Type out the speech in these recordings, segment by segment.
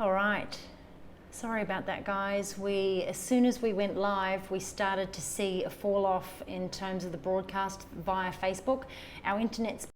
All right. Sorry about that, guys. As soon as we went live, we started to see a fall off in terms of the broadcast via Facebook. Our internet's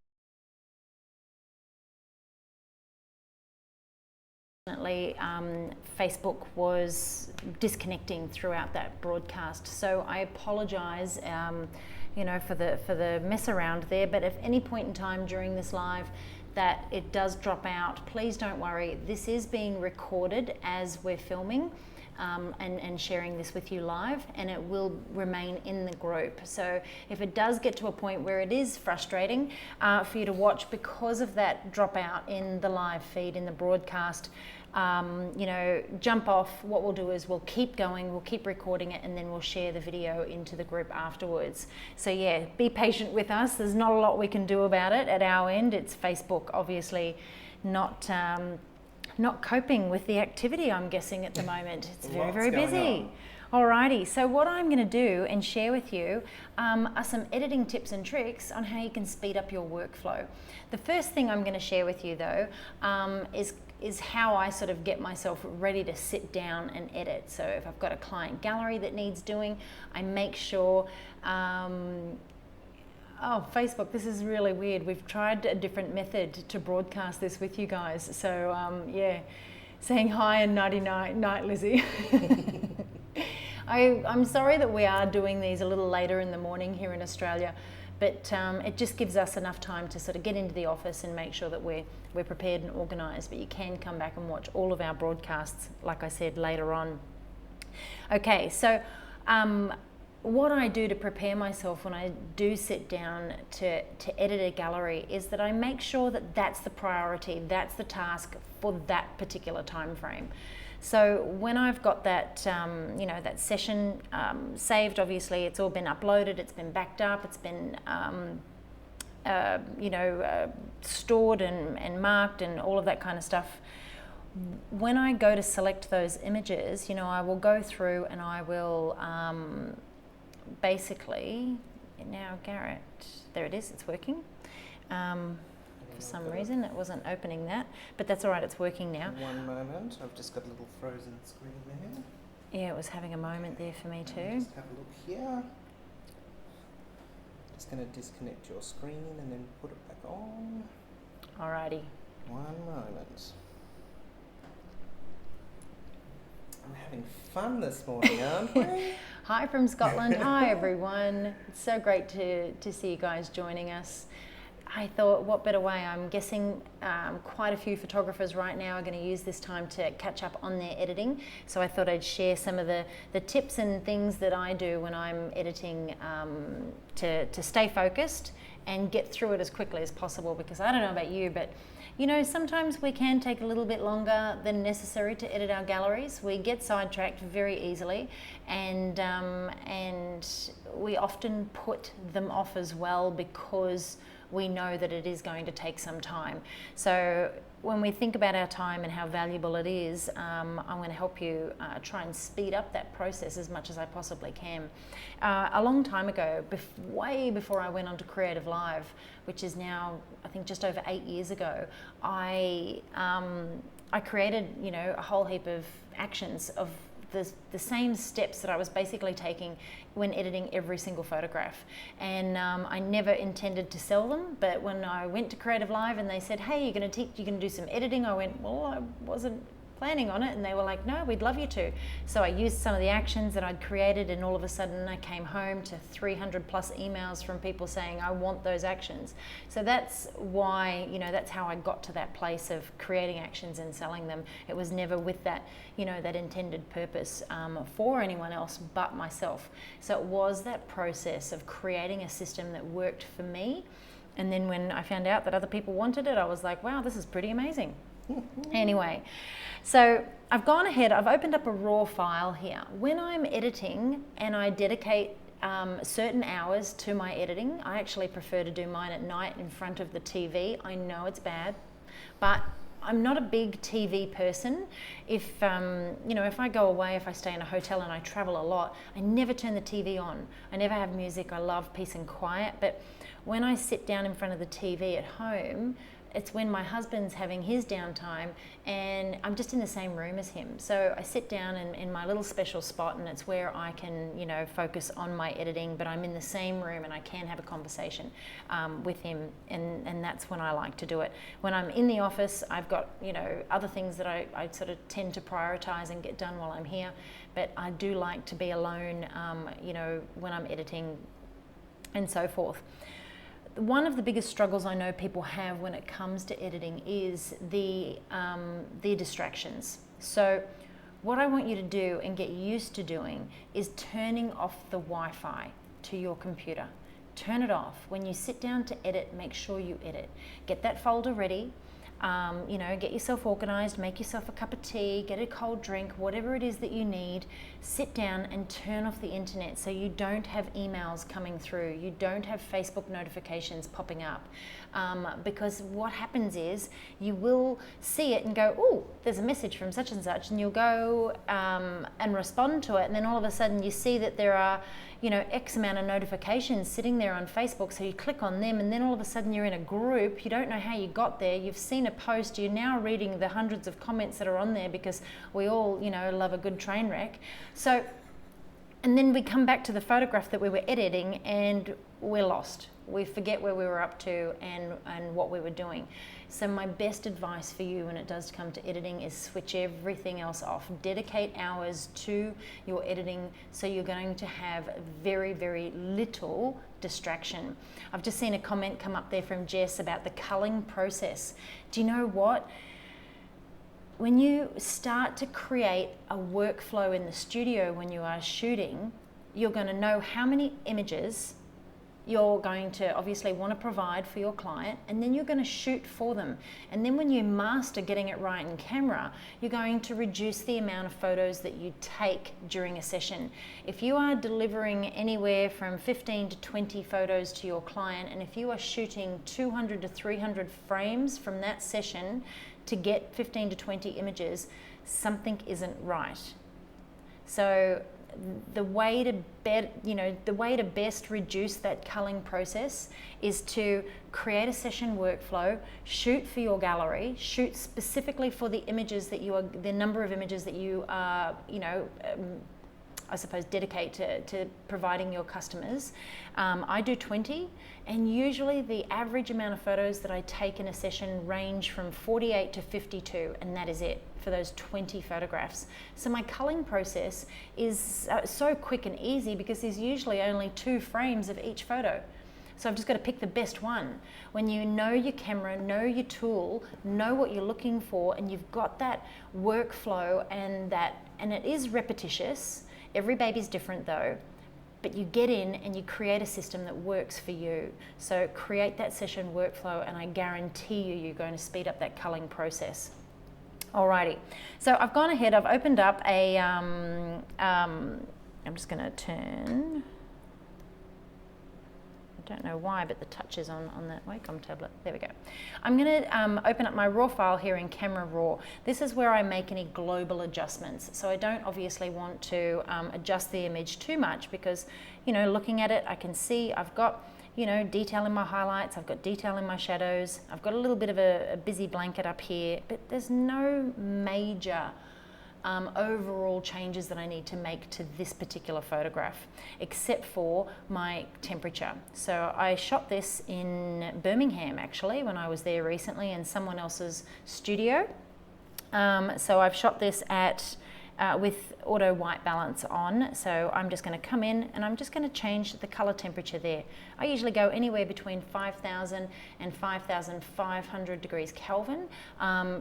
Facebook was disconnecting throughout that broadcast. So I apologize, for the mess around there. But if any point in time during this live that it does drop out, please don't worry. This is being recorded as we're filming and sharing this with you live, and it will remain in the group. So if it does get to a point where it is frustrating for you to watch because of that dropout in the live feed, in the broadcast, jump off. What we'll do is we'll keep going, we'll keep recording it, and then we'll share the video into the group afterwards. So yeah, be patient with us. There's not a lot we can do about it at our end. It's Facebook obviously not coping with the activity, I'm guessing, at the moment. It's very, very busy. Alrighty, so what I'm going to do and share with you are some editing tips and tricks on how you can speed up your workflow. The first thing I'm going to share with you though is how I sort of get myself ready to sit down and edit. So if I've got a client gallery that needs doing, I make sure Facebook, this is really weird. We've tried a different method to broadcast this with you guys. So yeah, saying hi and nighty night, Lizzie. I'm sorry that we are doing these a little later in the morning here in Australia, but it just gives us enough time to sort of get into the office and make sure that we're prepared and organised. But you can come back and watch all of our broadcasts, like I said, later on. Okay, so what I do to prepare myself when I do sit down to edit a gallery is that I make sure that that's the priority, that's the task for that particular time frame. So when I've got that, that session saved, obviously it's all been uploaded, it's been backed up, it's been stored and marked and all of that kind of stuff. When I go to select those images, I will go through and I will basically, now Garrett, there it is, it's working. For some reason it wasn't opening that, but that's all right, it's working now. One moment, I've just got a little frozen screen there. Yeah, it was having a moment there for me too. Just have a look here. Just going to disconnect your screen and then put it back on. Alrighty. One moment. I'm having fun this morning, aren't we? Hi from Scotland. Hi everyone. It's so great to see you guys joining us. I thought, what better way? I'm guessing quite a few photographers right now are going to use this time to catch up on their editing. So I thought I'd share some of the tips and things that I do when I'm editing to stay focused and get through it as quickly as possible, because I don't know about you, but sometimes we can take a little bit longer than necessary to edit our galleries. We get sidetracked very easily, and we often put them off as well because we know that it is going to take some time. So when we think about our time and how valuable it is, I'm going to help you try and speed up that process as much as I possibly can. A long time ago, way before I went on to Creative Live, which is now I think just over 8 years ago, I created a whole heap of actions of the same steps that I was basically taking when editing every single photograph. And I never intended to sell them, but when I went to Creative Live and they said, hey, you're going to do some editing, I went, well, I wasn't planning on it, and they were like, no, we'd love you to. So I used some of the actions that I'd created, and all of a sudden I came home to 300 plus emails from people saying, I want those actions. So that's why, that's how I got to that place of creating actions and selling them. It was never with that, that intended purpose for anyone else but myself. So it was that process of creating a system that worked for me. And then when I found out that other people wanted it, I was like, wow, this is pretty amazing. Anyway, so I've gone ahead, I've opened up a raw file here. When I'm editing and I dedicate certain hours to my editing, I actually prefer to do mine at night in front of the TV. I know it's bad, but I'm not a big TV person. If I go away, if I stay in a hotel and I travel a lot, I never turn the TV on. I never have music. I love peace and quiet. But when I sit down in front of the TV at home, it's when my husband's having his downtime and I'm just in the same room as him. So I sit down in my little special spot, and it's where I can, focus on my editing, but I'm in the same room and I can have a conversation with him, and that's when I like to do it. When I'm in the office, I've got, other things that I sort of tend to prioritize and get done while I'm here, but I do like to be alone, when I'm editing and so forth. One of the biggest struggles I know people have when it comes to editing is the distractions. So what I want you to do and get used to doing is turning off the Wi-Fi to your computer. Turn it off. When you sit down to edit, make sure you edit. Get that folder ready. Get yourself organized, make yourself a cup of tea, get a cold drink, whatever it is that you need. Sit down and turn off the internet so you don't have emails coming through, you don't have Facebook notifications popping up. Because what happens is you will see it and go, oh, there's a message from such and such, and you'll go and respond to it, and then all of a sudden you see that there are X amount of notifications sitting there on Facebook, so you click on them, and then all of a sudden you're in a group, you don't know how you got there, you've seen a post, you're now reading the hundreds of comments that are on there, because we all, love a good train wreck. So, and then we come back to the photograph that we were editing and we're lost. We forget where we were up to and what we were doing. So my best advice for you when it does come to editing is switch everything else off. Dedicate hours to your editing so you're going to have very, very little distraction. I've just seen a comment come up there from Jess about the culling process. Do you know what? When you start to create a workflow in the studio when you are shooting, you're going to know how many images you're going to obviously want to provide for your client, and then you're going to shoot for them. And then when you master getting it right in camera, you're going to reduce the amount of photos that you take during a session. If you are delivering anywhere from 15 to 20 photos to your client, and if you are shooting 200 to 300 frames from that session to get 15 to 20 images, something isn't right. So the way to best reduce that culling process is to create a session workflow, shoot for your gallery, shoot specifically for the images that the number of images that you are, I suppose, dedicate to providing your customers. I do 20, and usually the average amount of photos that I take in a session range from 48 to 52, and that is it for those 20 photographs. So my culling process is so quick and easy because there's usually only 2 frames of each photo. So I've just got to pick the best one. When you know your camera, know your tool, know what you're looking for, and you've got that workflow and it is repetitious. Every baby's different though, but you get in and you create a system that works for you. So create that session workflow, and I guarantee you're going to speed up that culling process. Alrighty, so I've gone ahead, I've opened up I'm just going to turn, I don't know why, but the touch is on that Wacom tablet. There we go. I'm going to open up my raw file here in Camera Raw. This is where I make any global adjustments. So I don't obviously want to adjust the image too much because, looking at it, I can see I've got, detail in my highlights, I've got detail in my shadows, I've got a little bit of a busy blanket up here, but there's no major overall changes that I need to make to this particular photograph, except for my temperature. So I shot this in Birmingham actually when I was there recently in someone else's studio. So I've shot this at with auto white balance on. So I'm just going to come in and I'm just going to change the color temperature there. I usually go anywhere between 5,000 and 5,500 degrees Kelvin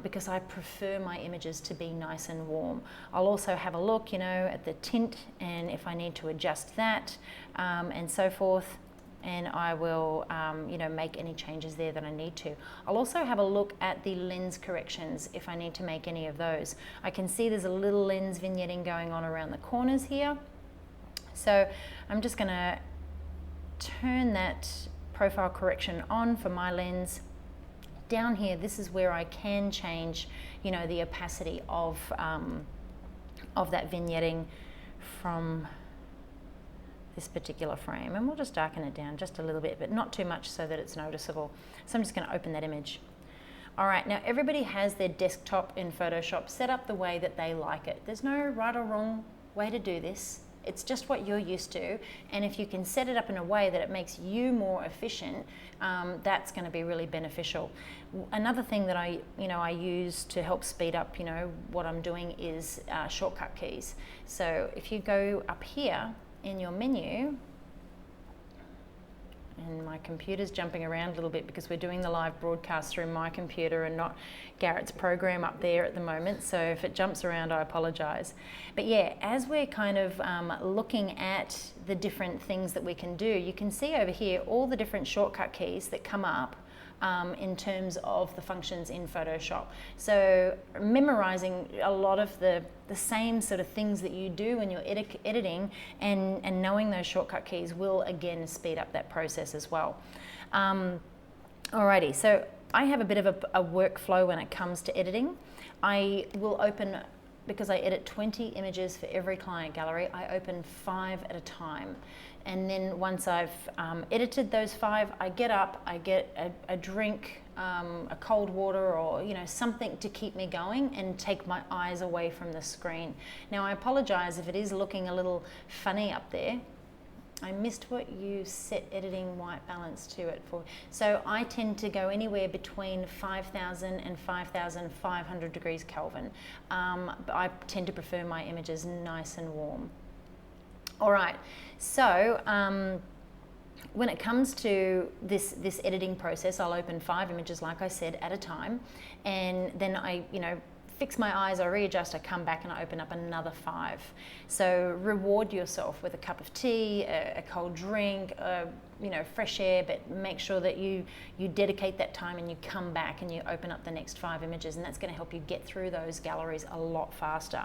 because I prefer my images to be nice and warm. I'll also have a look, at the tint and if I need to adjust that and so forth. And I will, make any changes there that I need to. I'll also have a look at the lens corrections if I need to make any of those. I can see there's a little lens vignetting going on around the corners here. So I'm just going to turn that profile correction on for my lens. Down here, this is where I can change, the opacity of that vignetting from this particular frame, and we'll just darken it down just a little bit, but not too much so that it's noticeable. So I'm just going to open that image. All right, now everybody has their desktop in Photoshop set up the way that they like it. There's no right or wrong way to do this. It's just what you're used to, and if you can set it up in a way that it makes you more efficient, that's going to be really beneficial. Another thing that I use to help speed up, what I'm doing is shortcut keys. So if you go up here in your menu, and my computer's jumping around a little bit because we're doing the live broadcast through my computer and not Garrett's program up there at the moment, so if it jumps around I apologise. But yeah, as we're kind of looking at the different things that we can do, you can see over here all the different shortcut keys that come up in terms of the functions in Photoshop. So memorizing a lot of the same sort of things that you do when you're editing and knowing those shortcut keys will again speed up that process as well. Alrighty, so I have a bit of a workflow when it comes to editing. I will open, because I edit 20 images for every client gallery, I open 5 at a time. And then once I've edited those 5, I get up, I get a drink, a cold water, or something to keep me going and take my eyes away from the screen. Now I apologise if it is looking a little funny up there. I missed what you set editing white balance to it for. So I tend to go anywhere between 5,000 and 5,500 degrees Kelvin. But I tend to prefer my images nice and warm. All right, so when it comes to this editing process, I'll open 5 images, like I said, at a time, and then I, fix my eyes, I readjust, I come back and I open up another 5. So reward yourself with a cup of tea, a cold drink, fresh air, but make sure that you dedicate that time and you come back and you open up the next 5 images, and that's going to help you get through those galleries a lot faster.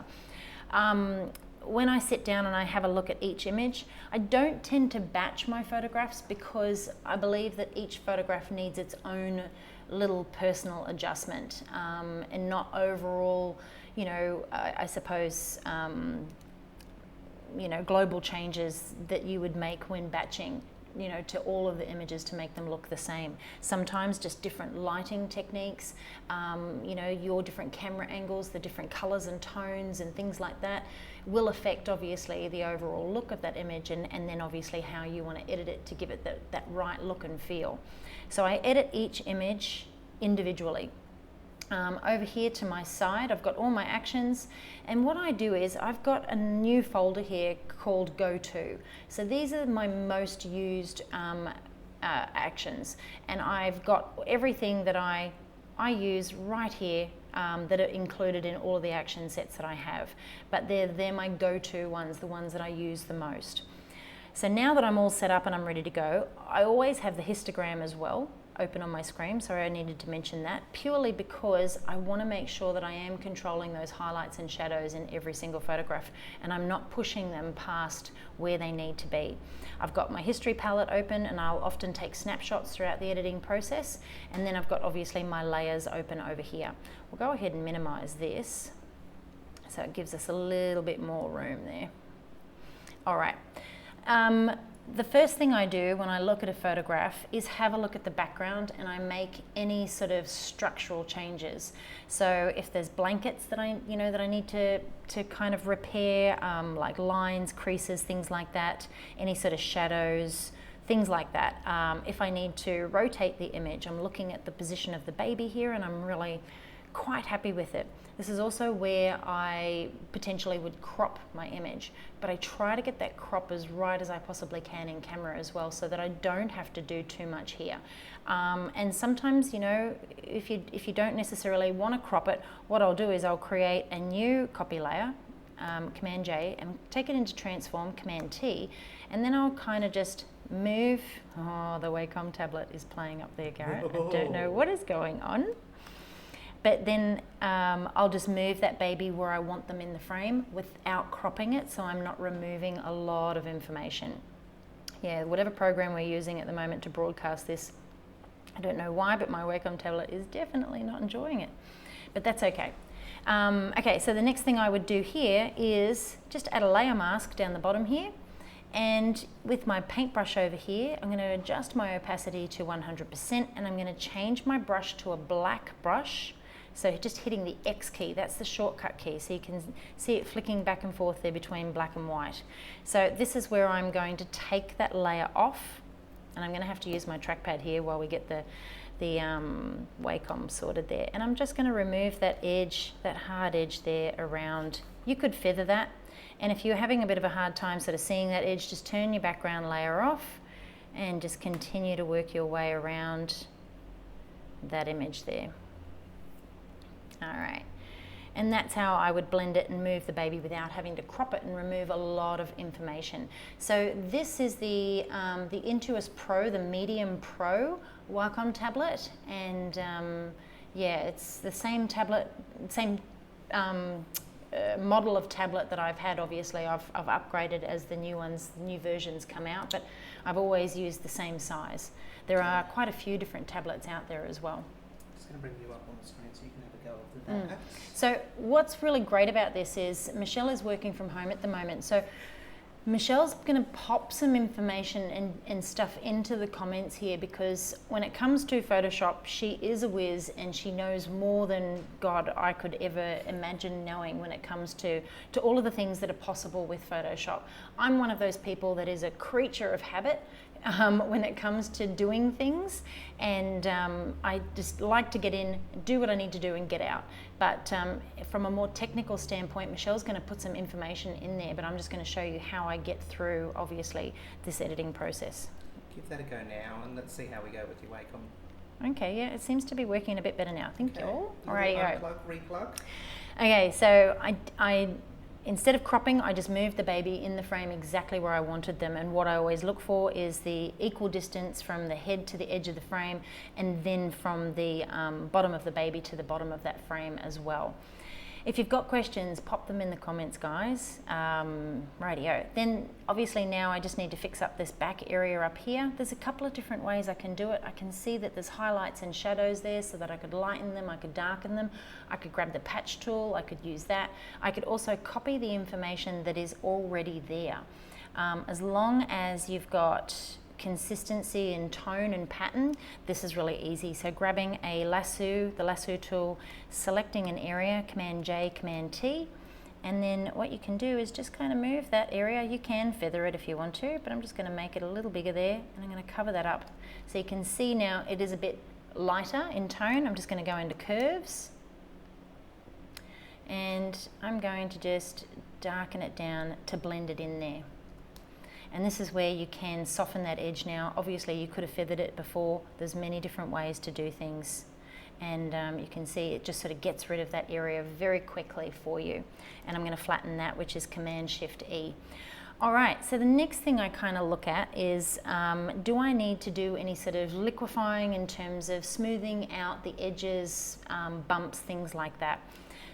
When I sit down and I have a look at each image, I don't tend to batch my photographs because I believe that each photograph needs its own little personal adjustment, and not overall, I suppose, global changes that you would make when batching, to all of the images to make them look the same. Sometimes just different lighting techniques, your different camera angles, the different colors and tones and things like that will affect obviously the overall look of that image, and then obviously how you want to edit it to give it that right look and feel. So I edit each image individually. Over here to my side, I've got all my actions, and what I do is I've got a new folder here called Go To. So these are my most used actions, and I've got everything that I use right here that are included in all of the action sets that I have, but they're my go-to ones, the ones that I use the most. So now that I'm all set up and I'm ready to go, I always have the histogram as well open on my screen. Sorry, I needed to mention that, purely because I want to make sure that I am controlling those highlights and shadows in every single photograph, and I'm not pushing them past where they need to be. I've got my history palette open, and I'll often take snapshots throughout the editing process, and then I've got obviously my layers open over here. We'll go ahead and minimize this so it gives us a little bit more room there. All right. The first thing I do when I look at a photograph is have a look at the background, and I make any sort of structural changes. So if there's blankets that I need to kind of repair, like lines, creases, things like that, any sort of shadows, things like that. If I need to rotate the image, I'm looking at the position of the baby here, and I'm really quite happy with it. This is also where I potentially would crop my image, but I try to get that crop as right as I possibly can in camera as well, so that I don't have to do too much here. And sometimes, if you don't necessarily want to crop it, what I'll do is I'll create a new copy layer, Command J, and take it into transform, Command T, and then I'll kind of just move. Oh, the Wacom tablet is playing up there, Garrett. I don't know what is going on. But then I'll just move that baby where I want them in the frame without cropping it, so I'm not removing a lot of information. Yeah, whatever program we're using at the moment to broadcast this, I don't know why, but my Wacom tablet is definitely not enjoying it. But that's okay. Okay, so the next thing I would do here is just add a layer mask down the bottom here, And with my paintbrush over here, I'm going to adjust my opacity to 100%, and I'm going to change my brush to a black brush. So just hitting the X key, that's the shortcut key. So you can see it flicking back and forth there between black and white. So this is where I'm going to take that layer off, and I'm going to have to use my trackpad here while we get the Wacom sorted there. And I'm just going to remove that edge, that hard edge there around. You could feather that. And if you're having a bit of a hard time sort of seeing that edge, just turn your background layer off and just continue to work your way around that image there. All right. And that's how I would blend it and move the baby without having to crop it and remove a lot of information. So this is the Intuos Pro, the Medium Pro Wacom tablet. And yeah, it's the same tablet, same model of tablet that I've had. Obviously I've upgraded as the new versions come out, but I've always used the same size. There are quite a few different tablets out there as well. I'm just going to bring you up on the screen so you can have a go of that. So what's really great about this is Michelle is working from home at the moment, so Michelle's going to pop some information and stuff into the comments here, because when it comes to Photoshop, she is a whiz and she knows more than God I could ever imagine knowing when it comes to all of the things that are possible with Photoshop. I'm one of those people that is a creature of habit when it comes to doing things, and I just like to get in, do what I need to do and get out. But from a more technical standpoint, Michelle's going to put some information in there, but I'm just going to show you how I get through, obviously, this editing process. Give that a go now, and let's see how we go with your Wacom. Okay, yeah, it seems to be working a bit better now. Thank you all. Alrighty, go. Unplug, replug. Okay, so I instead of cropping, I just moved the baby in the frame exactly where I wanted them, and what I always look for is the equal distance from the head to the edge of the frame, and then from the bottom of the baby to the bottom of that frame as well. If you've got questions, pop them in the comments, guys. Rightio. Then obviously now I just need to fix up this back area up here. There's a couple of different ways I can do it. I can see that there's highlights and shadows there so that I could lighten them, I could darken them. I could grab the patch tool, I could use that. I could also copy the information that is already there. As long as you've got consistency in tone and pattern, this is really easy. So grabbing a lasso, the lasso tool, selecting an area, Command J, Command T, and then what you can do is just kind of move that area. You can feather it if you want to, but I'm just going to make it a little bigger there, and I'm going to cover that up. So you can see now it is a bit lighter in tone. I'm just going to go into curves, and I'm going to just darken it down to blend it in there. And this is where you can soften that edge now. Obviously you could have feathered it before. There's many different ways to do things. And you can see it just sort of gets rid of that area very quickly for you. And I'm going to flatten that, which is Command Shift E. All right, so the next thing I kind of look at is, do I need to do any sort of liquefying in terms of smoothing out the edges, bumps, things like that.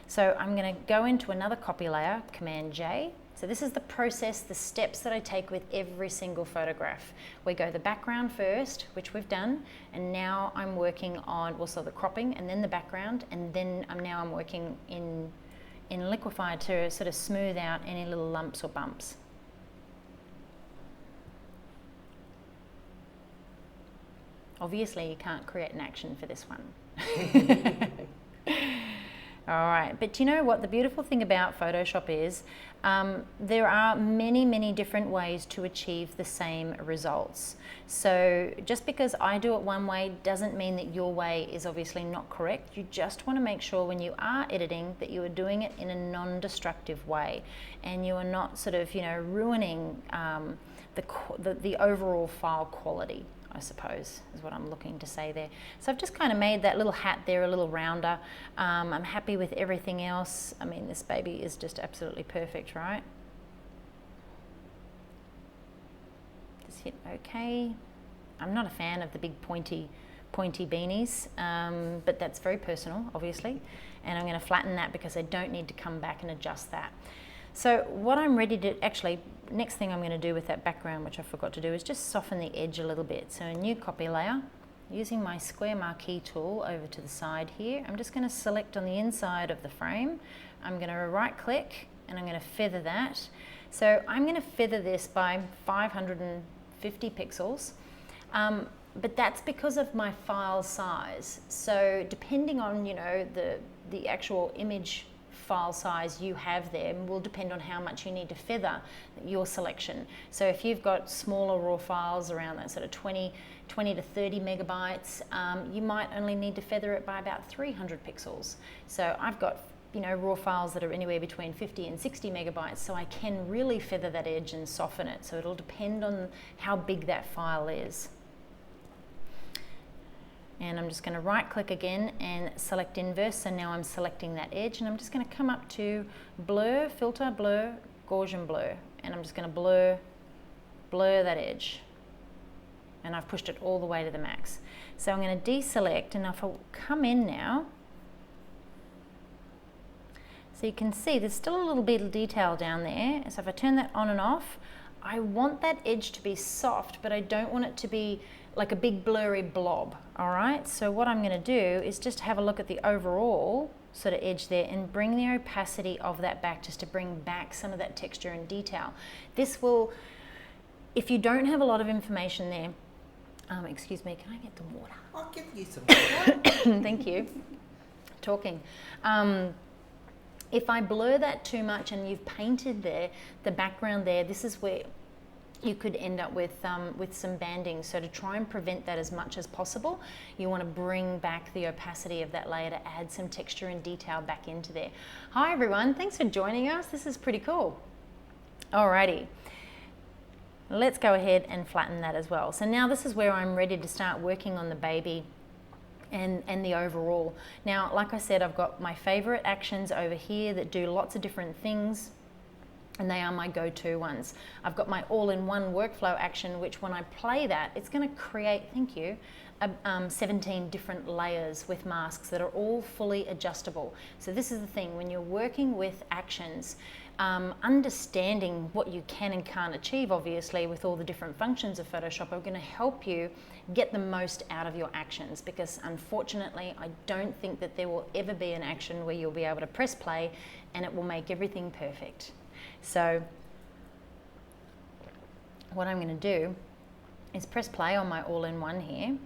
So I'm going to go into another copy layer, Command J. So this is the process, the steps that I take with every single photograph. We go the background first, which we've done, and now I'm working on also the cropping and then the background, and then I'm working in liquefy to sort of smooth out any little lumps or bumps. Obviously you can't create an action for this one. All right, but you know what the beautiful thing about Photoshop is? There are many, many different ways to achieve the same results. So just because I do it one way doesn't mean that your way is obviously not correct. You just want to make sure when you are editing that you are doing it in a non-destructive way, and you are not sort of, you know, ruining the overall file quality, I suppose, is what I'm looking to say there. So I've just kind of made that little hat there a little rounder. I'm happy with everything else. I mean, this baby is just absolutely perfect, right? Just hit OK. I'm not a fan of the big pointy beanies, but that's very personal, obviously. And I'm going to flatten that because I don't need to come back and adjust that. So what I'm ready to, actually, next thing I'm going to do with that background, which I forgot to do, is just soften the edge a little bit. So a new copy layer, using my square marquee tool over to the side here, I'm just going to select on the inside of the frame. I'm going to right click and I'm going to feather that. So I'm going to feather this by 550 pixels. But that's because of my file size. So depending on, you know, the actual image file size you have there will depend on how much you need to feather your selection. So if you've got smaller raw files around that sort of 20 to 30 megabytes, you might only need to feather it by about 300 pixels. So I've got, you know, raw files that are anywhere between 50 and 60 megabytes, so I can really feather that edge and soften it. So it'll depend on how big that file is. And I'm just going to right click again and select inverse. So now I'm selecting that edge, and I'm just going to come up to blur, filter, blur, Gaussian blur, and I'm just going to blur that edge. And I've pushed it all the way to the max. So I'm going to deselect, and if I come in now, so you can see there's still a little bit of detail down there. So if I turn that on and off, I want that edge to be soft, but I don't want it to be like a big blurry blob, all right? So what I'm gonna do is just have a look at the overall sort of edge there and bring the opacity of that back, just to bring back some of that texture and detail. This will, if you don't have a lot of information there, excuse me, can I get some water? I'll give you some water. Thank you. Talking. If I blur that too much and you've painted there, the background there, this is where you could end up with some banding. So to try and prevent that as much as possible, you want to bring back the opacity of that layer to add some texture and detail back into there. Hi everyone, thanks for joining us. This is pretty cool. Alrighty, let's go ahead and flatten that as well. So now this is where I'm ready to start working on the baby and the overall. Now, like I said, I've got my favorite actions over here that do lots of different things, and they are my go-to ones. I've got my all-in-one workflow action, which when I play that, it's gonna create, thank you, 17 different layers with masks that are all fully adjustable. So this is the thing, when you're working with actions, understanding what you can and can't achieve, obviously, with all the different functions of Photoshop are gonna help you get the most out of your actions, because unfortunately, I don't think that there will ever be an action where you'll be able to press play and it will make everything perfect. So what I'm going to do is press play on my all-in-one here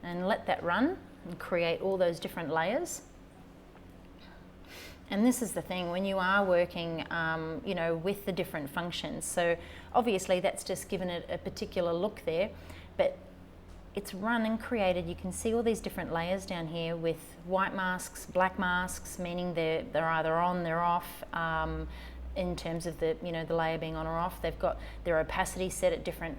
and let that run and create all those different layers. And this is the thing, when you are working you know, with the different functions, so obviously that's just given it a particular look there, but it's run and created. You can see all these different layers down here with white masks, black masks, meaning they're either on, they're off, in terms of the, you know, the layer being on or off. They've got their opacity set at different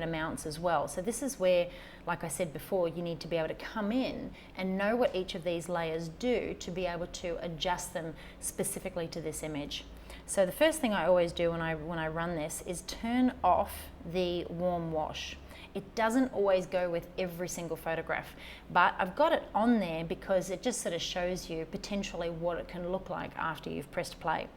amounts as well. So this is where, like I said before, you need to be able to come in and know what each of these layers do to be able to adjust them specifically to this image. So the first thing I always do when I run this is turn off the warm wash. It doesn't always go with every single photograph, but I've got it on there because it just sort of shows you potentially what it can look like after you've pressed play.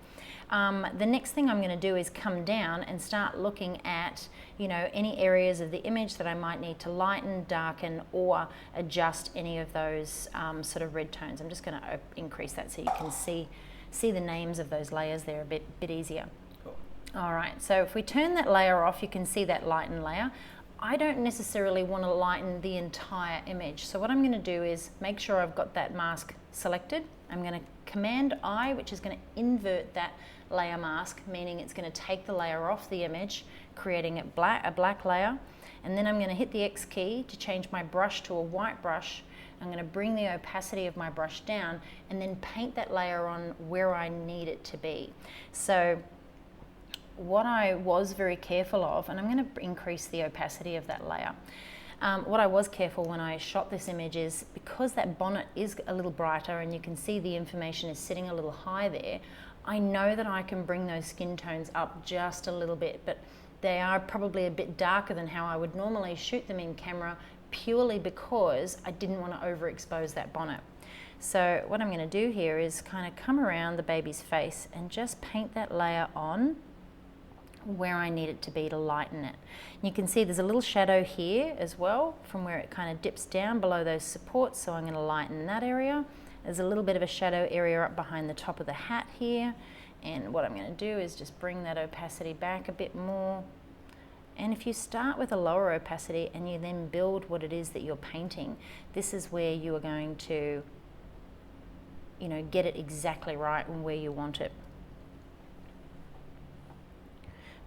The next thing I'm going to do is come down and start looking at, you know, any areas of the image that I might need to lighten, darken, or adjust any of those sort of red tones. I'm just going to increase that so you can see the names of those layers there a bit easier. Cool. All right, so if we turn that layer off, you can see that lighten layer. I don't necessarily want to lighten the entire image. So what I'm going to do is make sure I've got that mask selected. I'm going to Command I, which is going to invert that layer mask, meaning it's going to take the layer off the image, creating a black layer. And then I'm going to hit the X key to change my brush to a white brush. I'm going to bring the opacity of my brush down and then paint that layer on where I need it to be. So what I was very careful of, and I'm going to increase the opacity of that layer. What I was careful when I shot this image is, because that bonnet is a little brighter and you can see the information is sitting a little high there, I know that I can bring those skin tones up just a little bit, but they are probably a bit darker than how I would normally shoot them in camera, purely because I didn't want to overexpose that bonnet. So what I'm going to do here is kind of come around the baby's face and just paint that layer on where I need it to be to lighten it. And you can see there's a little shadow here as well from where it kind of dips down below those supports, so I'm going to lighten that area. There's a little bit of a shadow area up behind the top of the hat here, And what I'm going to do is just bring that opacity back a bit more. And if you start with a lower opacity and you then build what it is that you're painting, this is where you are going to, you know, get it exactly right and where you want it.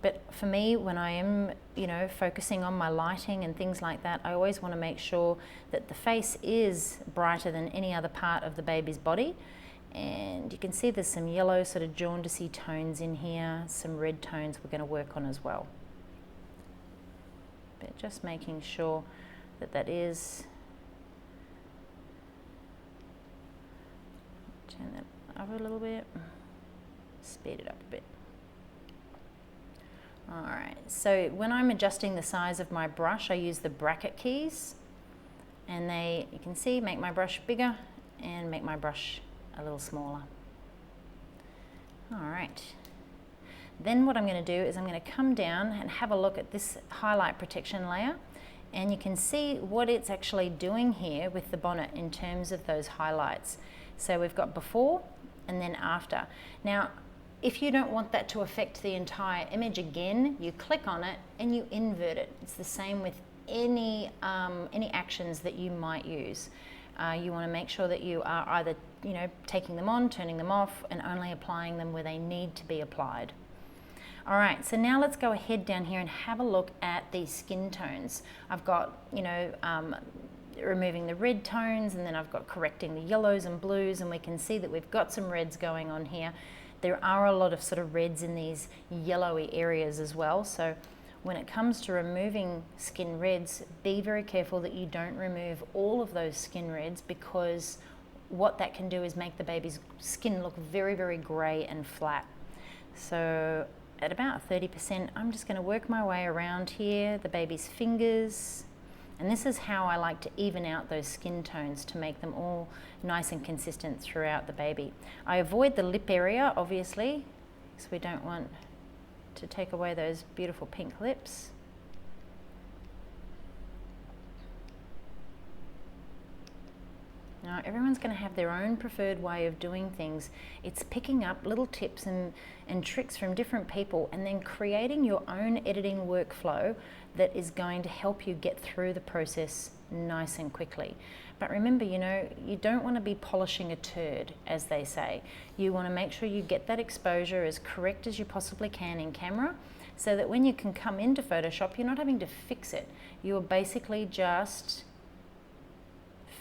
But for me, when I am, you know, focusing on my lighting and things like that, I always want to make sure that the face is brighter than any other part of the baby's body. And you can see there's some yellow sort of jaundicey tones in here, some red tones we're going to work on as well. But just making sure that that is, turn that up a little bit, speed it up a bit. Alright, so when I'm adjusting the size of my brush, I use the bracket keys, and they, you can see, make my brush bigger and make my brush a little smaller. Alright, then what I'm going to do is I'm going to come down and have a look at this highlight protection layer, and you can see what it's actually doing here with the bonnet in terms of those highlights. So we've got before and then after. Now, if you don't want that to affect the entire image, again, you click on it and you invert it. It's the same with any actions that you might use. You want to make sure that you are either, you know, taking them on, turning them off, and only applying them where they need to be applied. All right, so now let's go ahead down here and have a look at these skin tones. I've got, you know, removing the red tones, and then I've got correcting the yellows and blues, and we can see that we've got some reds going on here. There are a lot of sort of reds in these yellowy areas as well. So when it comes to removing skin reds, be very careful that you don't remove all of those skin reds, because what that can do is make the baby's skin look very, very grey and flat. So at about 30%, I'm just going to work my way around here, the baby's fingers. And this is how I like to even out those skin tones to make them all nice and consistent throughout the baby. I avoid the lip area, obviously, because we don't want to take away those beautiful pink lips. Now, everyone's going to have their own preferred way of doing things. It's picking up little tips and tricks from different people, and then creating your own editing workflow that is going to help you get through the process nice and quickly. But remember, you know, you don't want to be polishing a turd, as they say. You want to make sure you get that exposure as correct as you possibly can in camera, so that when you can come into Photoshop, you're not having to fix it. You are basically just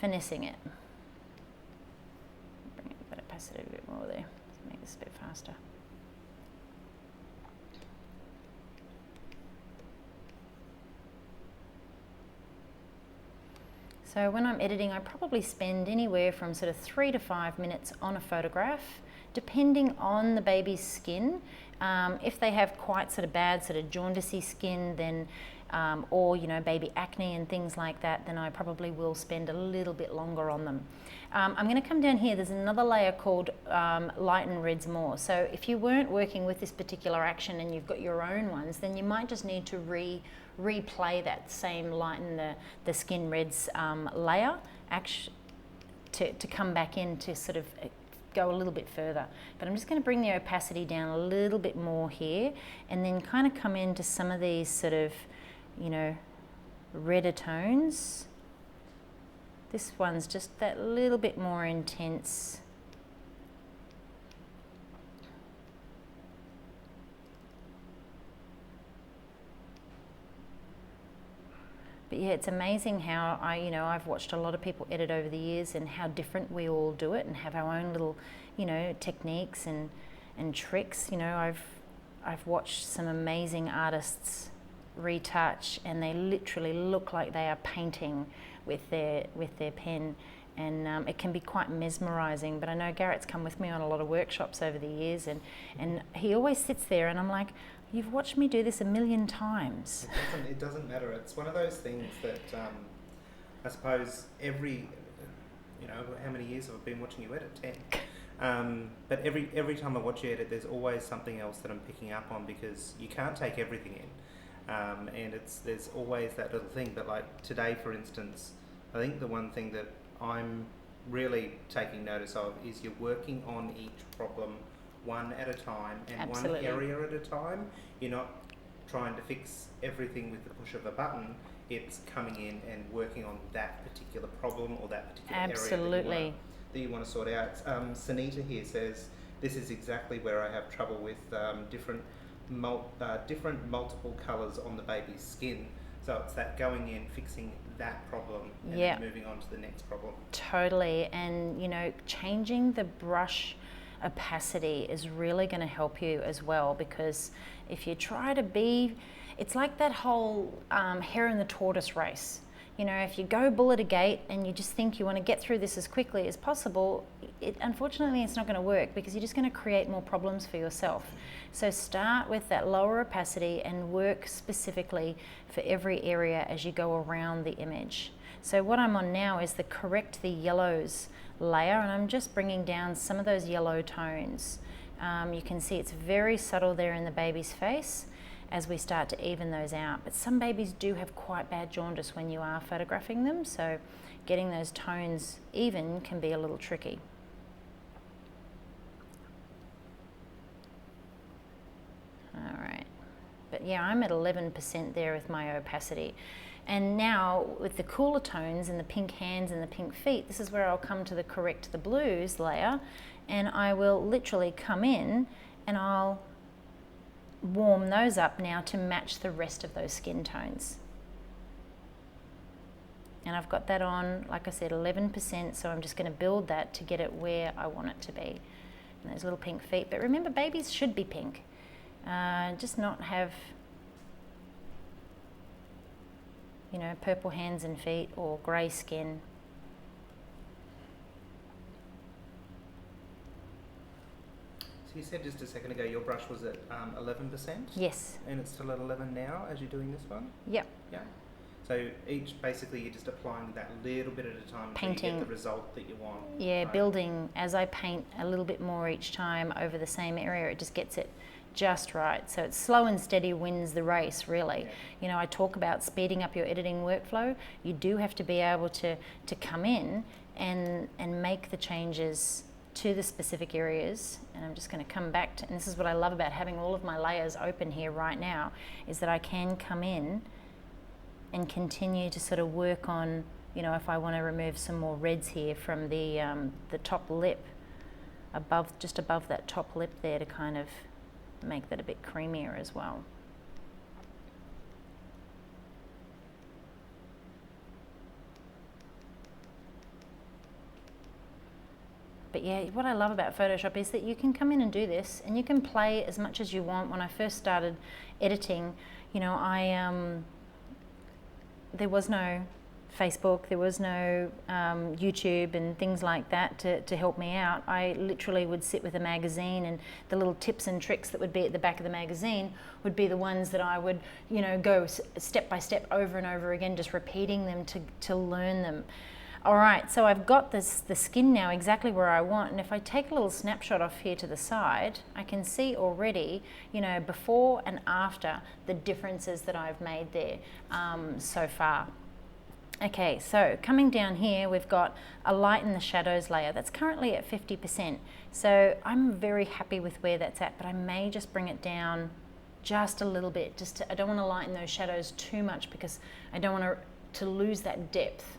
finessing it. Bring that opacity a bit more there, make this a bit faster. So when I'm editing, I probably spend anywhere from sort of 3 to 5 minutes on a photograph, depending on the baby's skin. If they have quite sort of bad sort of jaundicey skin, then or, you know, baby acne and things like that, then I probably will spend a little bit longer on them. I'm going to come down here. There's another layer called Lighten Reds More. So if you weren't working with this particular action and you've got your own ones, then you might just need to replay that same Lighten the Skin Reds layer to come back in to sort of go a little bit further. But I'm just going to bring the opacity down a little bit more here, and then kind of come into some of these sort of, you know, redder tones. This one's just that little bit more intense. But yeah, it's amazing how I've watched a lot of people edit over the years, and how different we all do it and have our own little, you know, techniques and tricks. You know, I've watched some amazing artists retouch, and they literally look like they are painting with their pen, and it can be quite mesmerizing. But I know Garrett's come with me on a lot of workshops over the years, and he always sits there and I'm like, you've watched me do this a million times. It doesn't matter. It's one of those things that I suppose every, you know, how many years have I been watching you edit? 10. But every time I watch you edit, there's always something else that I'm picking up on, because you can't take everything in. And there's always that little thing. But like today, for instance, I think the one thing that I'm really taking notice of is you're working on each problem one at a time and Absolutely. one area at a time. You're not trying to fix everything with the push of a button. It's coming in and working on that particular problem or that particular Absolutely. area that you want to sort out. Sanita here says, this is exactly where I have trouble with different multiple colours on the baby's skin. So it's that going in, fixing that problem and Yep. then moving on to the next problem. Totally. And, you know, changing the brush opacity is really going to help you as well, because if you try to be, it's like that whole hare and the tortoise race. You know, if you go bull at a gate and you just think you want to get through this as quickly as possible, unfortunately it's not going to work, because you're just going to create more problems for yourself. So start with that lower opacity and work specifically for every area as you go around the image. So what I'm on now is the Correct the Yellows layer, and I'm just bringing down some of those yellow tones. You can see it's very subtle there in the baby's face as we start to even those out. But some babies do have quite bad jaundice when you are photographing them, so getting those tones even can be a little tricky. All right, but yeah, I'm at 11% there with my opacity. And now with the cooler tones and the pink hands and the pink feet, this is where I'll come to the Correct the Blues layer, and I will literally come in and I'll warm those up now to match the rest of those skin tones. And I've got that on, like I said, 11%, so I'm just going to build that to get it where I want it to be. And those little pink feet, but remember, babies should be pink, just not have, you know, purple hands and feet or grey skin. So you said just a second ago your brush was at 11%? Yes. And it's still at 11 now as you're doing this one? Yep. Yeah. So basically you're just applying that little bit at a time until you get the result that you want. Yeah, right? building, as I paint a little bit more each time over the same area, it just gets it just right. So it's slow and steady wins the race, really. Yeah. You know, I talk about speeding up your editing workflow. You do have to be able to come in and make the changes to the specific areas. And I'm just going to come back to, and this is what I love about having all of my layers open here right now, is that I can come in and continue to sort of work on, you know, if I want to remove some more reds here from the top lip, just above that top lip there, to kind of make that a bit creamier as well. But yeah, what I love about Photoshop is that you can come in and do this, and you can play as much as you want. When I first started editing, you know, there was no Facebook, there was no YouTube and things like that to help me out. I literally would sit with a magazine, and the little tips and tricks that would be at the back of the magazine would be the ones that I would, you know, go step by step over and over again, just repeating them to learn them. All right, so I've got the skin now exactly where I want, and if I take a little snapshot off here to the side, I can see already, you know, before and after, the differences that I've made there so far. Okay, so coming down here, we've got a light in the shadows layer that's currently at 50%. So I'm very happy with where that's at, but I may just bring it down just a little bit. I don't want to lighten those shadows too much, because I don't want to lose that depth.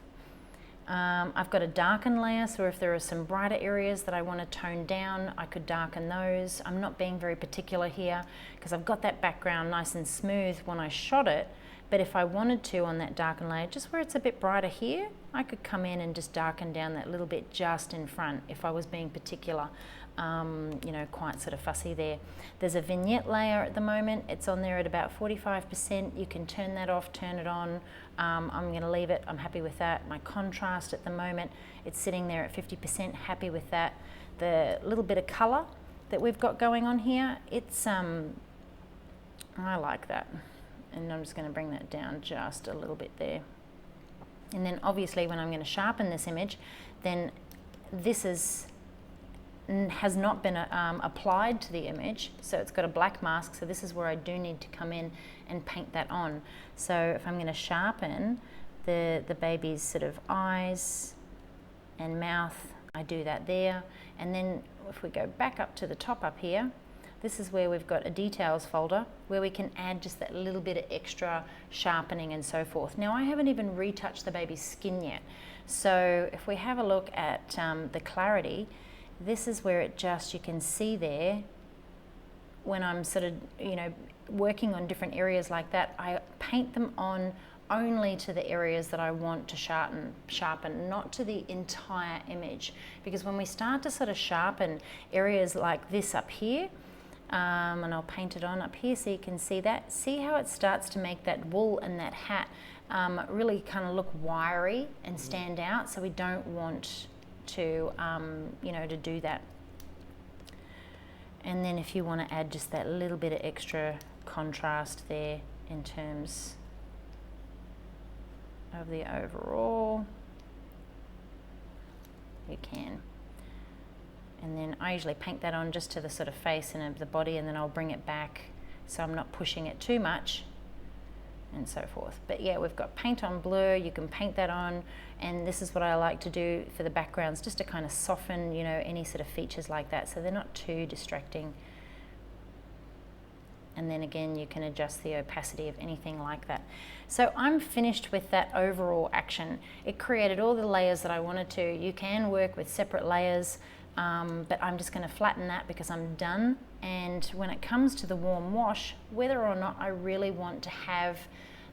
I've got a darken layer, so if there are some brighter areas that I want to tone down, I could darken those. I'm not being very particular here, because I've got that background nice and smooth when I shot it. But if I wanted to, on that darken layer, just where it's a bit brighter here, I could come in and just darken down that little bit just in front if I was being particular, you know, quite sort of fussy there. There's a vignette layer at the moment. It's on there at about 45%. You can turn that off, turn it on. I'm going to leave it. I'm happy with that. My contrast at the moment, it's sitting there at 50%. Happy with that. The little bit of colour that we've got going on here, it's I like that. And I'm just going to bring that down just a little bit there. And then obviously when I'm going to sharpen this image, then this has not been applied to the image, so it's got a black mask, so this is where I do need to come in and paint that on. So if I'm going to sharpen the baby's sort of eyes and mouth, I do that there. And then if we go back up to the top up here, this is where we've got a details folder where we can add just that little bit of extra sharpening and so forth. Now I haven't even retouched the baby's skin yet. So if we have a look at the clarity, this is where it just, you can see there, when I'm sort of, you know, working on different areas like that, I paint them on only to the areas that I want to sharpen, not to the entire image. Because when we start to sort of sharpen areas like this up here, and I'll paint it on up here so you can see that. See how it starts to make that wool and that hat really kind of look wiry and stand out. So we don't want to, you know, to do that. And then if you want to add just that little bit of extra contrast there in terms of the overall, you can. And then I usually paint that on just to the sort of face and the body, and then I'll bring it back so I'm not pushing it too much and so forth. But yeah, we've got paint on blur, you can paint that on, and this is what I like to do for the backgrounds, just to kind of soften, you know, any sort of features like that so they're not too distracting. And then again, you can adjust the opacity of anything like that. So I'm finished with that overall action. It created all the layers that I wanted to. You can work with separate layers, but I'm just going to flatten that because I'm done. And when it comes to the warm wash, whether or not I really want to have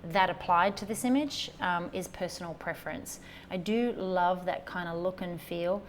that applied to this image is personal preference. I do love that kind of look and feel.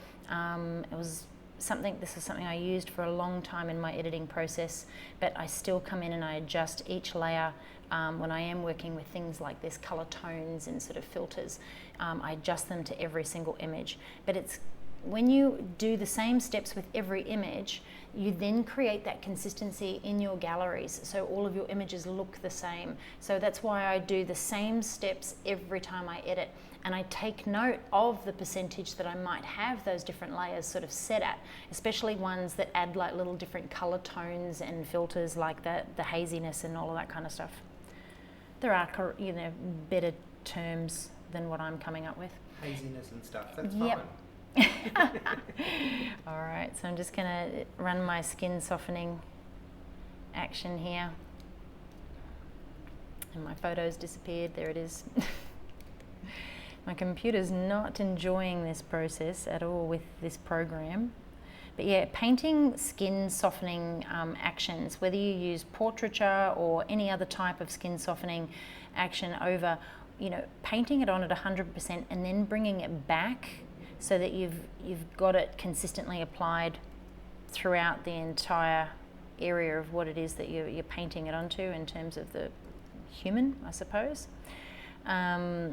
This is something I used for a long time in my editing process, but I still come in and I adjust each layer when I am working with things like this, color tones and sort of filters. I adjust them to every single image. But it's when you do the same steps with every image, you then create that consistency in your galleries, so all of your images look the same. So that's why I do the same steps every time I edit, and I take note of the percentage that I might have those different layers sort of set at, especially ones that add like little different color tones and filters like that, the haziness and all of that kind of stuff. There are, you know, better terms than what I'm coming up with. Haziness and stuff, that's yep. fine. All right, so I'm just going to run my skin softening action here. And my photo's disappeared. There it is. My computer's not enjoying this process at all with this program. But yeah, painting skin softening actions, whether you use portraiture or any other type of skin softening action over, you know, painting it on at 100% and then bringing it back so that you've got it consistently applied throughout the entire area of what it is that you're painting it onto in terms of the human, I suppose. But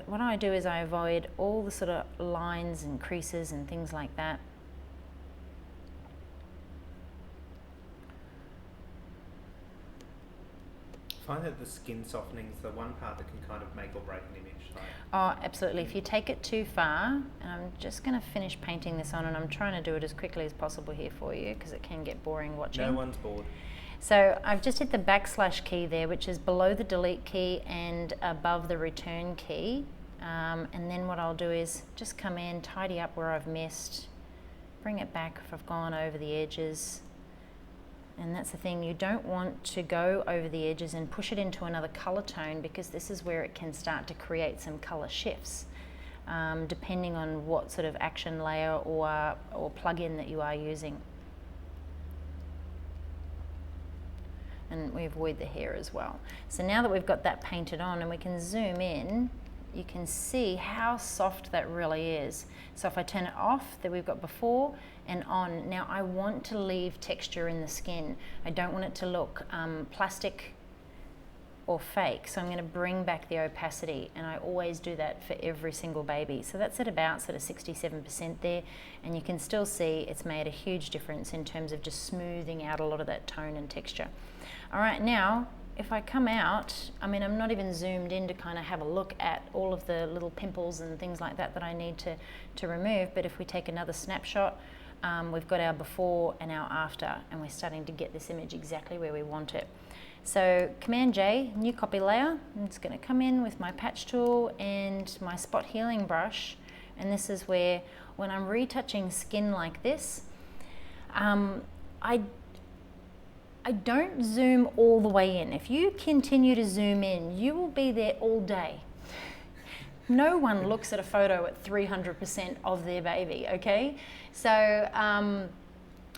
what I do is I avoid all the sort of lines and creases and things like that. I find that the skin softening is the one part that can kind of make or break an image. Like. Oh, absolutely. If you take it too far, and I'm just going to finish painting this on, and I'm trying to do it as quickly as possible here for you because it can get boring watching. No one's bored. So I've just hit the backslash key there, which is below the delete key and above the return key. And then what I'll do is just come in, tidy up where I've missed, bring it back if I've gone over the edges. And that's the thing, you don't want to go over the edges and push it into another color tone because this is where it can start to create some color shifts, depending on what sort of action layer or plugin that you are using. And we avoid the hair as well. So now that we've got that painted on and we can zoom in, you can see how soft that really is. So if I turn it off, that we've got before and on. Now I want to leave texture in the skin. I don't want it to look plastic or fake. So I'm going to bring back the opacity, and I always do that for every single baby. So that's at about sort of 67% there, and you can still see it's made a huge difference in terms of just smoothing out a lot of that tone and texture. All right, now if I come out, I mean, I'm not even zoomed in to kind of have a look at all of the little pimples and things like that that I need to remove, but if we take another snapshot, we've got our before and our after, and we're starting to get this image exactly where we want it. So Command J, new copy layer. I'm just going to come in with my patch tool and my spot healing brush And this is where, when I'm retouching skin like this, I don't zoom all the way in. If you continue to zoom in, you will be there all day. No one looks at a photo at 300% of their baby, okay? So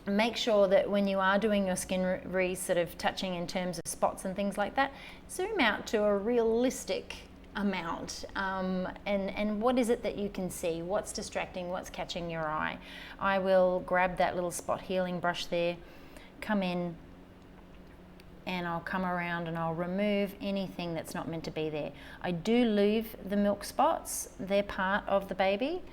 make sure that when you are doing your skin sort of touching in terms of spots and things like that, zoom out to a realistic amount, and what is it that you can see, what's distracting, what's catching your eye. I will grab that little spot healing brush there, come in, and I'll come around and I'll remove anything that's not meant to be there. I do leave the milk spots, they're part of the baby.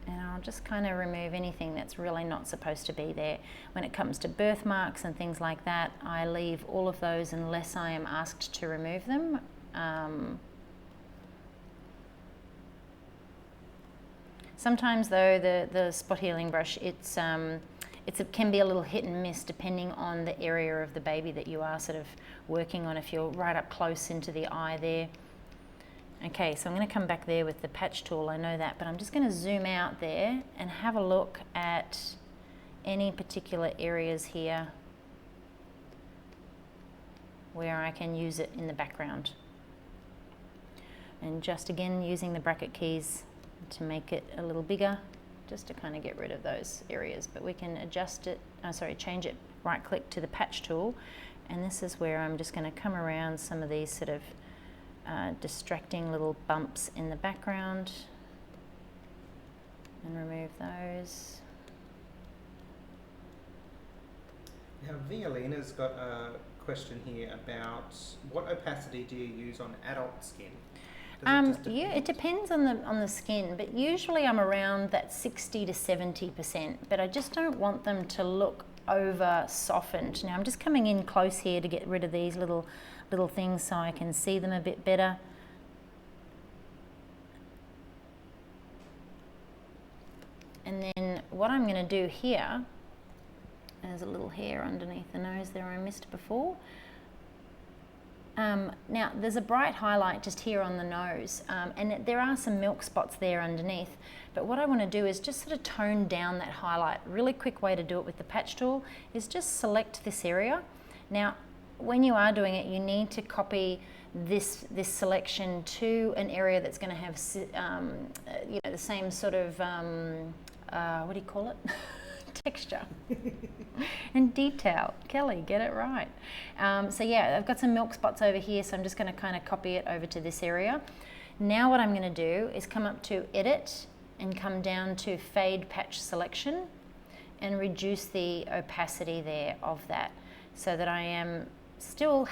And I'll just kind of remove anything that's really not supposed to be there. When it comes to birthmarks and things like that, I leave all of those unless I am asked to remove them. Sometimes though, the spot healing brush, it can be a little hit and miss depending on the area of the baby that you are sort of working on, if you're right up close into the eye there. Okay, so I'm going to come back there with the patch tool, I know that, but I'm just going to zoom out there and have a look at any particular areas here where I can use it in the background. And just again, using the bracket keys to make it a little bigger, just to kind of get rid of those areas. But we can adjust it, change it, right click to the patch tool, and this is where I'm just going to come around some of these sort of distracting little bumps in the background and remove those. Now Violina's got a question here about what opacity do you use on adult skin? Yeah, it depends on the skin, but usually I'm around that 60 to 70%, but I just don't want them to look over softened. Now I'm just coming in close here to get rid of these little things so I can see them a bit better. And then what I'm going to do here, there's a little hair underneath the nose there I missed before. Now there's a bright highlight just here on the nose, and there are some milk spots there underneath, but what I want to do is just sort of tone down that highlight. Really quick way to do it with the patch tool is just select this area. Now when you are doing it, you need to copy this selection to an area that's going to have the same sort of what do you call it? Texture and detail. Kelly, get it right. So yeah, I've got some milk spots over here, so I'm just going to kind of copy it over to this area. Now what I'm going to do is come up to Edit and come down to Fade Patch Selection and reduce the opacity there of that, so that I am still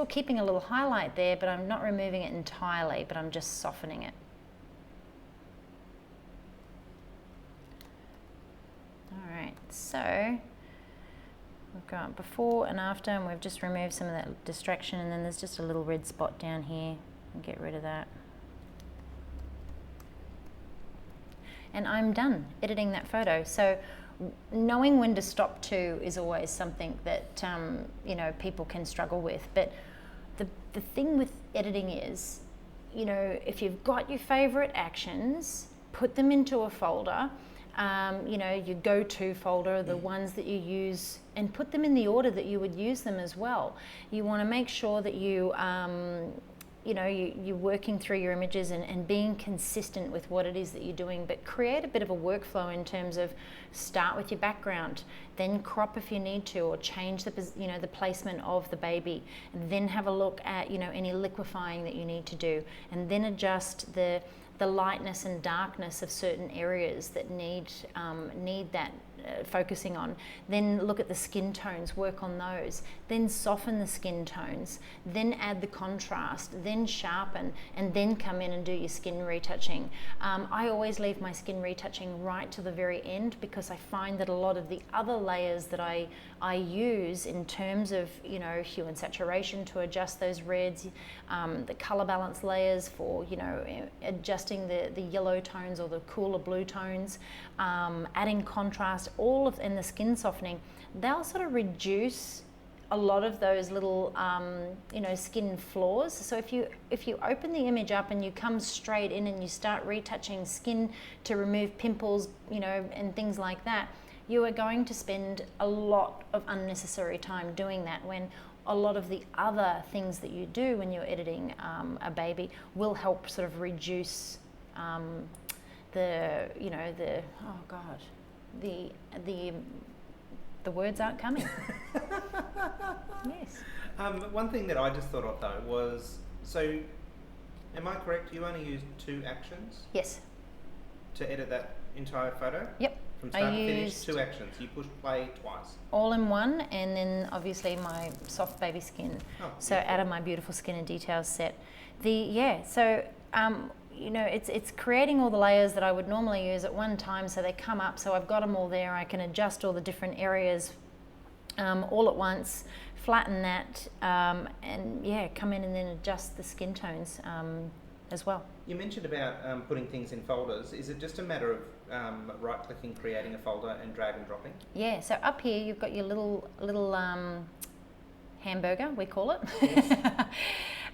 keeping a little highlight there, but I'm not removing it entirely, but I'm just softening it. Alright, so we've got before and after, and we've just removed some of that distraction, and then there's just a little red spot down here. I'll get rid of that. And I'm done editing that photo. So knowing when to stop too is always something that people can struggle with. But the thing with editing is, if you've got your favorite actions, put them into a folder. Your go-to folder, the ones that you use, and put them in the order that you would use them as well. You want to make sure that you're working through your images and being consistent with what it is that you're doing, but create a bit of a workflow in terms of start with your background, then crop if you need to, or change the placement of the baby, and then have a look at any liquefying that you need to do, and then adjust the lightness and darkness of certain areas that need that focusing on. Then look at the skin tones, work on those, then soften the skin tones, then add the contrast, then sharpen, and then come in and do your skin retouching. I always leave my skin retouching right to the very end, because I find that a lot of the other layers that I use in terms of hue and saturation to adjust those reds, the color balance layers for adjusting the yellow tones or the cooler blue tones, adding contrast, and the skin softening, they'll sort of reduce a lot of those little, skin flaws. So if you open the image up and you come straight in and you start retouching skin to remove pimples, and things like that, you are going to spend a lot of unnecessary time doing that, when a lot of the other things that you do when you're editing a baby will help sort of reduce the words aren't coming. Yes. One thing that I just thought of though was, so am I correct, you only use 2 actions Yes. to edit that entire photo? Yep. From start to finish, 2 actions. You push play twice. All in one, and then obviously my soft baby skin. Oh, So out of my beautiful skin and details set. It's creating all the layers that I would normally use at one time, so they come up, so I've got them all there. I can adjust all the different areas all at once, flatten that, come in and then adjust the skin tones as well. You mentioned about putting things in folders. Is it just a matter of right-clicking, creating a folder, and drag and dropping? Yeah, so up here you've got your little hamburger, we call it. Yes.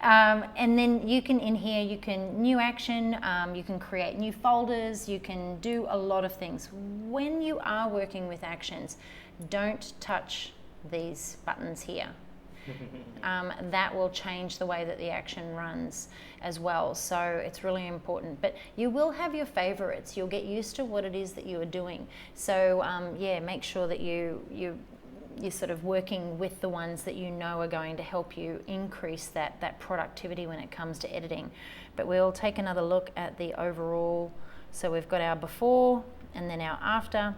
And then you can, in here, you can new action, you can create new folders, you can do a lot of things. When you are working with actions, don't touch these buttons here. That will change the way that the action runs as well, so it's really important. But you will have your favorites. You'll get used to what it is that you are doing, so make sure that you're sort of working with the ones that you know are going to help you increase that productivity when it comes to editing. But we'll take another look at the overall. So we've got our before and then our after,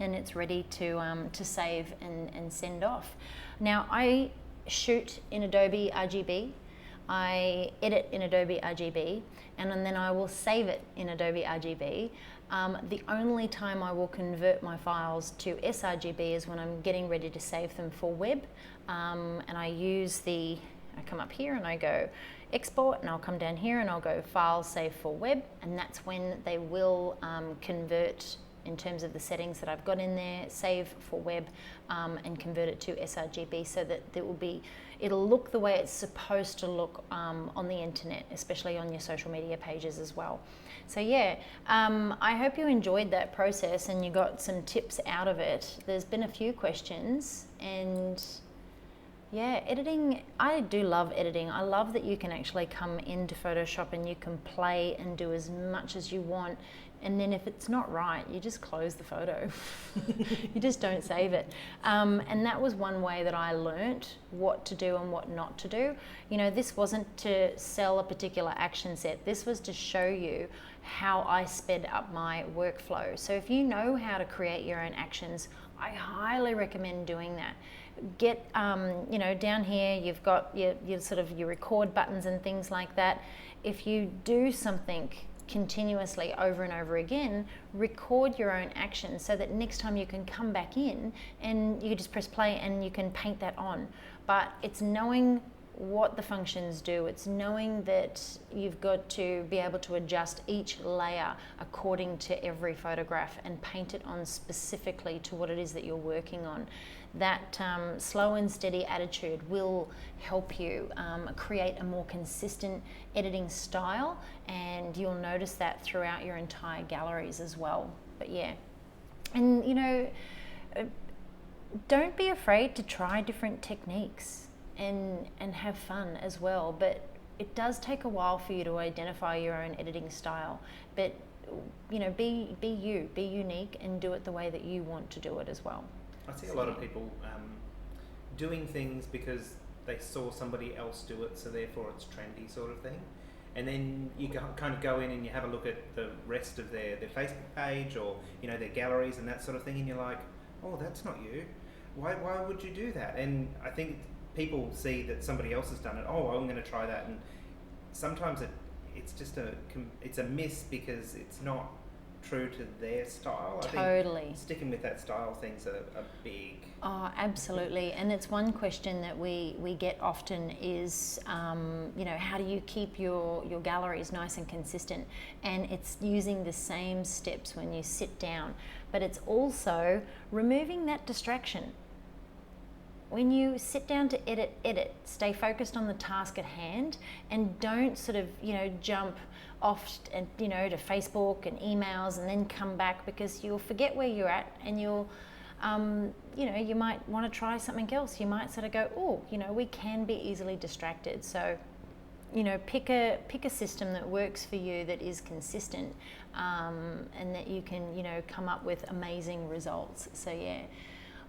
and it's ready to save and send off. Now I shoot in Adobe RGB, I edit in Adobe RGB, and then I will save it in Adobe RGB. The only time I will convert my files to sRGB is when I'm getting ready to save them for web, and I come up here and I go export, and I'll come down here and I'll go file, save for web, and that's when they will convert in terms of the settings that I've got in there, save for web, and convert it to sRGB, so that it'll look the way it's supposed to look on the internet, especially on your social media pages as well. So I hope you enjoyed that process and you got some tips out of it. There's been a few questions, and editing, I do love editing. I love that you can actually come into Photoshop and you can play and do as much as you want. And then if it's not right, you just close the photo. You just don't save it. And that was one way that I learnt what to do and what not to do. This wasn't to sell a particular action set. This was to show you how I sped up my workflow. So if you know how to create your own actions, I highly recommend doing that. Get, down here, you've got your record buttons and things like that. If you do something continuously over and over again, record your own action so that next time you can come back in and you just press play and you can paint that on. But it's knowing what the functions do. It's knowing that you've got to be able to adjust each layer according to every photograph and paint it on specifically to what it is that you're working on. That slow and steady attitude will help you create a more consistent editing style, and you'll notice that throughout your entire galleries as well. But and don't be afraid to try different techniques and have fun as well. But it does take a while for you to identify your own editing style. But be you, be unique, and do it the way that you want to do it as well. I see a lot of people doing things because they saw somebody else do it, so therefore it's trendy sort of thing. And then you kind of go in and you have a look at the rest of their Facebook page or their galleries and that sort of thing, and you're like, oh, that's not you. Why would you do that? And I think people see that somebody else has done it. Oh, I'm going to try that, and sometimes it's just it's a miss because it's not true to their style. Totally. I think sticking with that style thing's a big... Oh, absolutely. And it's one question that we get often is, how do you keep your galleries nice and consistent? And it's using the same steps when you sit down, but it's also removing that distraction. when you sit down to edit, stay focused on the task at hand, and don't sort of, jump off and, to Facebook and emails and then come back, because you'll forget where you're at, and you'll, you might want to try something else. You might sort of go, oh, we can be easily distracted. So, pick a system that works for you, that is consistent, and that you can, come up with amazing results. So yeah.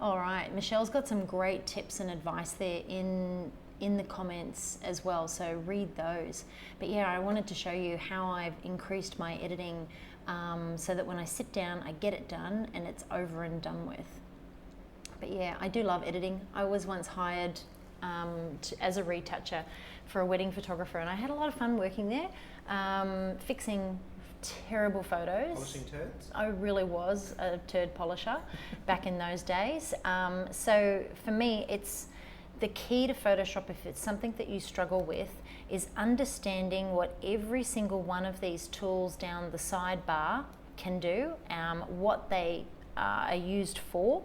All right, Michelle's got some great tips and advice there in the comments as well, so read those. But yeah, I wanted to show you how I've increased my editing, so that when I sit down, I get it done and it's over and done with. But yeah, I do love editing. I was once hired as a retoucher for a wedding photographer, and I had a lot of fun working there, fixing terrible photos. Polishing turds? I really was a turd polisher back in those days. So for me, it's the key to Photoshop, if it's something that you struggle with, is understanding what every single one of these tools down the sidebar can do, what they are used for.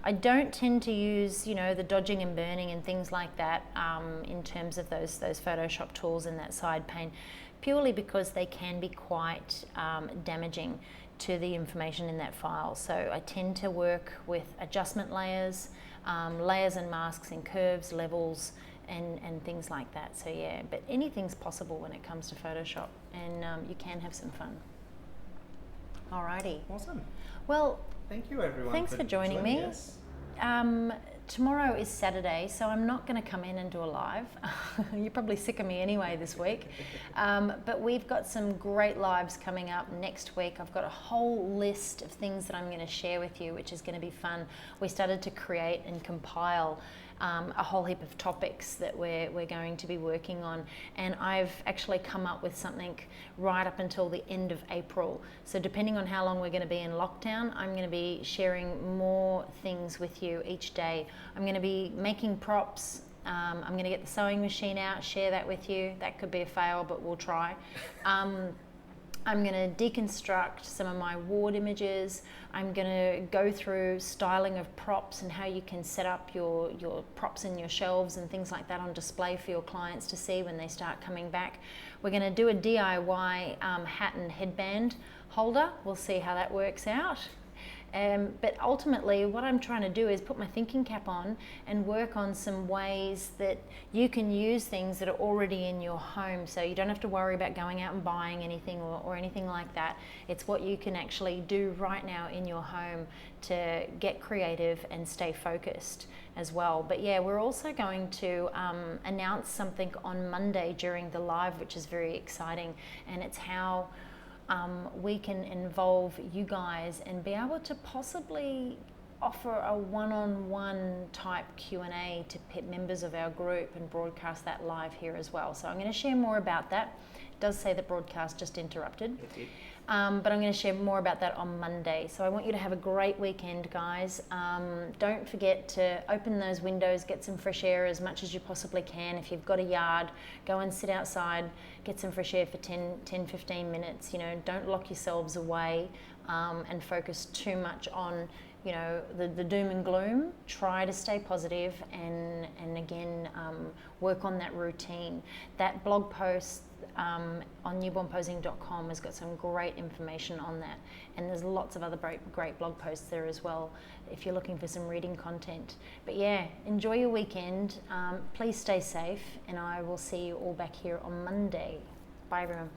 I don't tend to use, the dodging and burning and things like that in terms of those Photoshop tools in that side pane, purely because they can be quite damaging to the information in that file. So I tend to work with adjustment layers, layers and masks and curves, levels, and things like that. So yeah, but anything's possible when it comes to Photoshop, and you can have some fun. Alrighty. Awesome. Well, thank you everyone. Thanks for joining me. Us. Tomorrow is Saturday, so I'm not going to come in and do a live. You're probably sick of me anyway this week. But we've got some great lives coming up next week. I've got a whole list of things that I'm going to share with you, which is going to be fun. We started to create and compile a whole heap of topics that we're going to be working on, and I've actually come up with something right up until the end of April. So depending on how long we're going to be in lockdown, I'm going to be sharing more things with you each day. I'm going to be making props. I'm going to get the sewing machine out, share that with you. That could be a fail, but we'll try. I'm going to deconstruct some of my ward images. I'm going to go through styling of props and how you can set up your props in your shelves and things like that on display for your clients to see when they start coming back. We're going to do a DIY hat and headband holder. We'll see how that works out. But ultimately, what I'm trying to do is put my thinking cap on and work on some ways that you can use things that are already in your home, so you don't have to worry about going out and buying anything or anything like that. It's what you can actually do right now in your home to get creative and stay focused as well. But yeah, we're also going to announce something on Monday during the live, which is very exciting, and it's how we can involve you guys and be able to possibly offer a one-on-one type Q&A to members of our group and broadcast that live here as well. So I'm going to share more about that. It does say that broadcast just interrupted. It did. But I'm going to share more about that on Monday. So I want you to have a great weekend, guys. Don't forget to open those windows, get some fresh air as much as you possibly can. If you've got a yard, go and sit outside, get some fresh air for 10-15 minutes. Don't lock yourselves away and focus too much on the doom and gloom. Try to stay positive and again, work on that routine. That blog post on newbornposing.com has got some great information on that, and there's lots of other great blog posts there as well if you're looking for some reading content. But yeah, enjoy your weekend. Please stay safe, and I will see you all back here on Monday. Bye everyone.